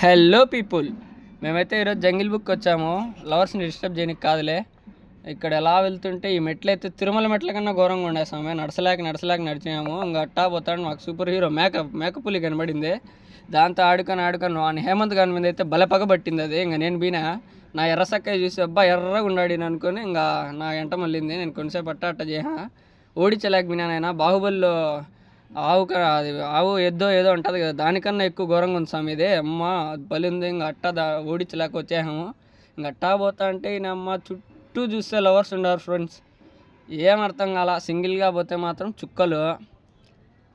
Hello people, మేమైతే ఈరోజు jungle book వచ్చాము. లవర్స్ని డిస్టర్బ్ చేయడానికి కాదులే. ఇక్కడ ఎలా వెళ్తుంటే ఈ మెట్లు అయితే తిరుమల మెట్ల కన్నా ఘోరంగా ఉండేసాము. నడసలేక నడిచినాము. ఇంకా అట్టా పోతాడు మాకు సూపర్ హీరో మేకపులి కనబడింది. దాంతో ఆడుకొని వాని హేమంత్ గారి మీద అయితే బల పగబట్టింది అది. ఇంకా నేను బీనా నా ఎర్రసక్కయ్య చూసి అబ్బా ఎర్రగా ఉన్నాడు అనుకొని ఇంకా నా ఎంట మళ్ళింది. నేను కొంచెంసేపు అట్ట చేసా ఓడించలేక బీనానైనా బాహుబలిలో ఆవు ఎద్దో ఏదో ఉంటుంది కదా, దానికన్నా ఎక్కువ ఘోరంగా ఉంది స్వామి ఇది. అమ్మ బలి ఉంది. ఇంకా అట్టా ఓడించలేక వచ్చేసాము. ఇంక అట్టా పోతా అంటే ఈయన అమ్మ చుట్టూ చూస్తే లవర్స్ ఉండారు ఫ్రెండ్స్. ఏం అర్థం కాల. సింగిల్గా పోతే మాత్రం చుక్కలు.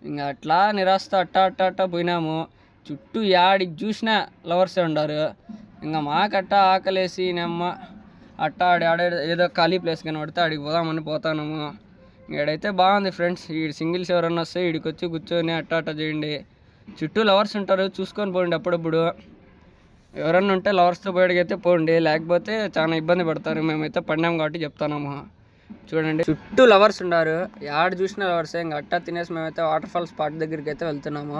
ఇంకా అట్లా నిరాశతో అట్టా పోయినాము. చుట్టూ యాడికి చూసినా లవర్సే ఉండారు. ఇంకా మాకట్టా ఆకలేసి ఈయనమ్మ ఆడే ఏదో ఖాళీ ప్లేస్ కనబడితే ఆడికి పోదామని పోతాము. ఈడైతే బాగుంది ఫ్రెండ్స్. ఈ సింగిల్స్ ఎవరన్నా వస్తే ఈడికి వచ్చి కూర్చొని అట్ట చేయండి. చుట్టూ లవర్స్ ఉంటారు, చూసుకొని పోండి. అప్పుడప్పుడు ఎవరన్నా ఉంటే లవర్స్తో పోయేడికైతే పోండి, లేకపోతే చాలా ఇబ్బంది పడతారు. మేమైతే పడినాం కాబట్టి చెప్తున్నాము. చూడండి చుట్టూ లవర్స్ ఉన్నారు, యాడ చూసిన లవర్సే. ఇంకా అట్టా తినేసి మేమైతే వాటర్ ఫాల్ స్పాట్ దగ్గరికి అయితే వెళ్తున్నాము.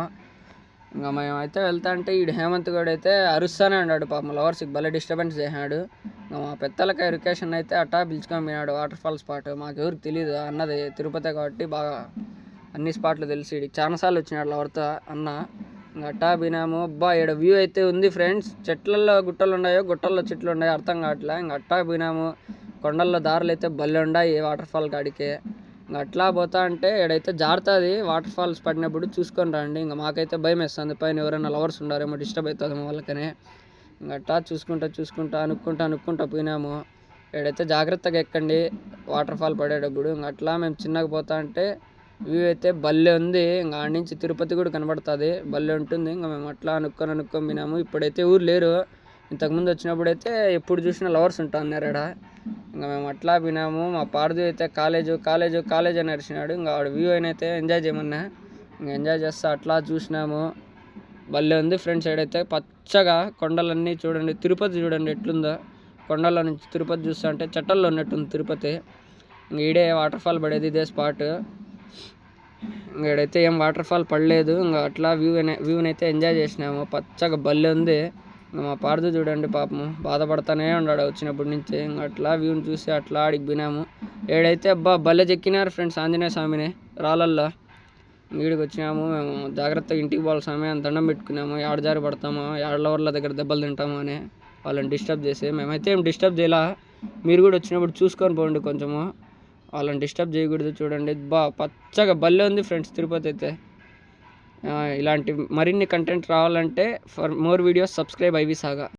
ఇంకా మేమైతే వెళ్తా అంటే ఈ హేమంత్ గడు అయితే అరుస్తూనే ఉన్నాడు. పాపం లవర్స్కి భలే డిస్టర్బెన్స్ చేసినాడు. ఇంకా మా పెద్దలకి ఎడ్యుకేషన్ అయితే అట్టా పిలుచుకొని పోయినాడు వాటర్ ఫాల్ స్పాట్. మాకెవరికి తెలియదు అన్నది తిరుపతి కాబట్టి బాగా అన్ని స్పాట్లు తెలిసి చాలాసార్లు వచ్చినాడు లవర్తో అన్న. ఇంకా అట్టా పోయినాము. అబ్బా ఇక్కడ వ్యూ అయితే ఉంది ఫ్రెండ్స్. చెట్లలో గుట్టలు ఉన్నాయో గుట్టల్లో చెట్లు ఉన్నాయో అర్థం కావట్లే. ఇంకా అట్టా పోయినాము. కొండల్లో దారులు అయితే భలే ఉన్నాయి వాటర్ ఫాల్ కాడికి. ఇంకా అట్లా పోతా అంటే ఎడైతే జారుతుంది. వాటర్ ఫాల్స్ పడినప్పుడు చూసుకొని రండి. ఇంకా మాకైతే భయం వేస్తుంది, పైన ఎవరైనా లవర్స్ ఉండారేమో డిస్టర్బ్ అవుతుందేమో వాళ్ళకనే. ఇంకా అట్లా చూసుకుంటా అనుక్కుంటా పోయినాము. ఎడైతే జాగ్రత్తగా ఎక్కండి వాటర్ ఫాల్ పడేటప్పుడు. ఇంకా అట్లా మేము చిన్నగా పోతా అంటే వ్యూ అయితే భలే ఉంది. ఇంకా ఆడ నుంచి తిరుపతి కూడా కనబడుతుంది, భలే ఉంటుంది. ఇంకా మేము అట్లా అనుక్కొని పోయినాము. ఇప్పుడైతే ఊరు లేరు. ఇంతకుముందు వచ్చినప్పుడు అయితే ఎప్పుడు చూసినా లవర్స్ ఉంటా అన్నారు ఆడ. ఇంకా మేము అట్లా పోయినాము. మా పార్దు అయితే కాలేజ్ అని అరిచినాడు. ఇంకా ఆడ వ్యూ అయితే ఎంజాయ్ చేయమన్నా. ఇంకా ఎంజాయ్ చేస్తా అట్లా చూసినాము. భలే ఉంది ఫ్రెండ్స్. సైడ్ పచ్చగా కొండలన్నీ చూడండి. తిరుపతి చూడండి ఎట్లుందో. కొండల నుంచి తిరుపతి చూస్తా అంటే చట్టల్లో ఉన్నట్టుంది తిరుపతి. ఇంక ఈడే వాటర్ ఫాల్ పడేది ఇదే స్పాట్. ఇంక ఈడైతే ఏం వాటర్ ఫాల్ పడలేదు. ఇంకా అట్లా వ్యూనైతే ఎంజాయ్ చేసినాము. పచ్చగా భలే ఉంది. ఇంకా మా పార్దు చూడండి పాపము బాధపడతానే ఉన్నాడు వచ్చినప్పటి నుంచి. ఇంకా అట్లా వ్యూని చూసి అట్లా ఆడికి పోయినాము. ఏడైతే అబ్బా భలే చెక్కినారు ఫ్రెండ్స్ ఆంజనేయ స్వామిని రాళ్ళల్లో. ఈడికి వచ్చినాము. మేము జాగ్రత్తగా ఇంటికి పోవాలి స్వామి అని దండం పెట్టుకున్నాము. జారి పడతామో లవర్ల దగ్గర దెబ్బలు తింటాము అని వాళ్ళని డిస్టర్బ్ చేసి. మేమైతే ఏం డిస్టర్బ్ చేయాల. మీరు కూడా వచ్చినప్పుడు చూసుకొని పోండి కొంచెము. వాళ్ళని డిస్టర్బ్ చేయకూడదు. చూడండి పచ్చగా భలే ఉంది ఫ్రెండ్స్ తిరుపతి అయితే. ఇలాంటి మరిన్ని కంటెంట్ రావాలంటే for more videos subscribe IV saga.